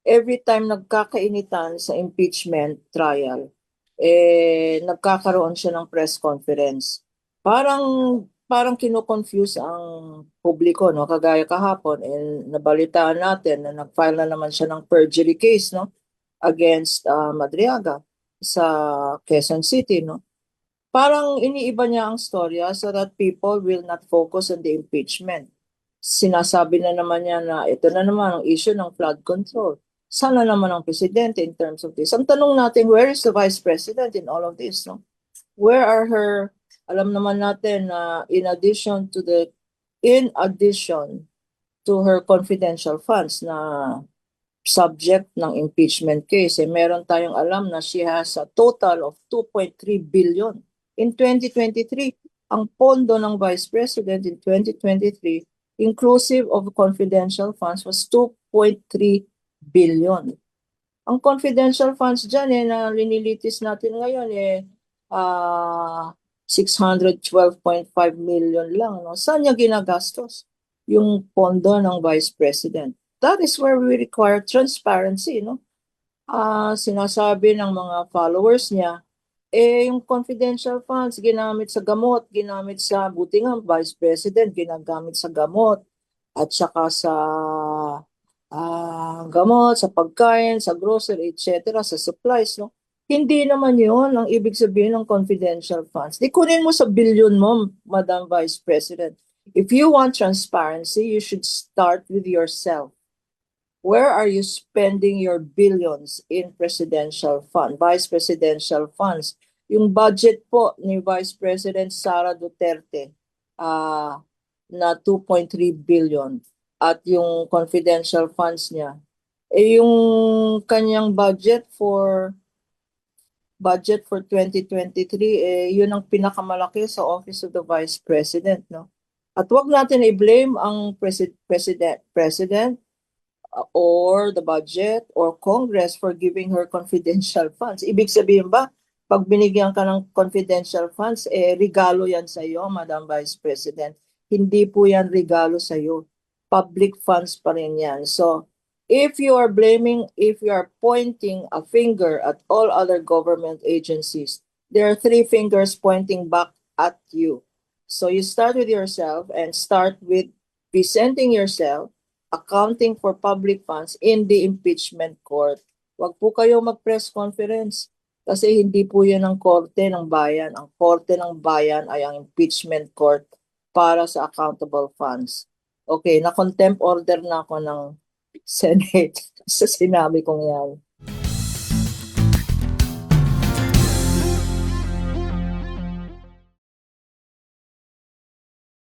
every time nagkakainitan sa impeachment trial, nagkakaroon siya ng press conference. Parang parang kino-confuse ang publiko, no? Kagaya kahapon, nabalitaan natin na nag-file na naman siya ng perjury case, no? Against Madriaga sa Quezon City, no? Parang iniiba niya ang storya so that people will not focus on the impeachment. Sinasabi na naman niya na ito na naman ang issue ng flood control. Sana naman ang presidente in terms of this. Ang tanong natin, where is the vice president in all of this? No? Where are her, alam naman natin na in addition to her confidential funds na subject ng impeachment case, meron tayong alam na she has a total of 2.3 billion. In 2023, ang pondo ng Vice President in 2023, inclusive of confidential funds, was 2.3 billion. Ang confidential funds dyan na linilitis natin ngayon 612.5 million lang. No? Saan niya ginagastos? Yung pondo ng Vice President. That is where we require transparency, no? Sinasabi ng mga followers niya, yung confidential funds ginamit sa gamot, ginamit sa, buti nga, Vice President, ginagamit sa gamot, at saka sa gamot, sa pagkain, sa grocery, etc., sa supplies, no? Hindi naman yun ang ibig sabihin ng confidential funds. Di kunin mo sa billion mo, Madam Vice President. If you want transparency, you should start with yourself. Where are you spending your billions in presidential fund, vice presidential funds? Yung budget po ni Vice President Sara Duterte na 2.3 billion at yung confidential funds niya, yung kanyang budget for 2023, yun ang pinakamalaki sa Office of the Vice President, no? At wag natin i-blame ang president or the budget or Congress for giving her confidential funds. Ibig sabihin ba, pag binigyan ka ng confidential funds, regalo yan sa iyo, Madam Vice President. Hindi po yan regalo sa iyo. Public funds pa rin yan. So, if you are pointing a finger at all other government agencies, there are three fingers pointing back at you. So you start with yourself and start with presenting yourself accounting for public funds in the impeachment court. Huwag po kayo mag-press conference kasi hindi po yan ang korte ng bayan. Ang korte ng bayan ay ang impeachment court para sa accountable funds. Okay, na-contempt order na ako ng Senate sa sinabi kong yan.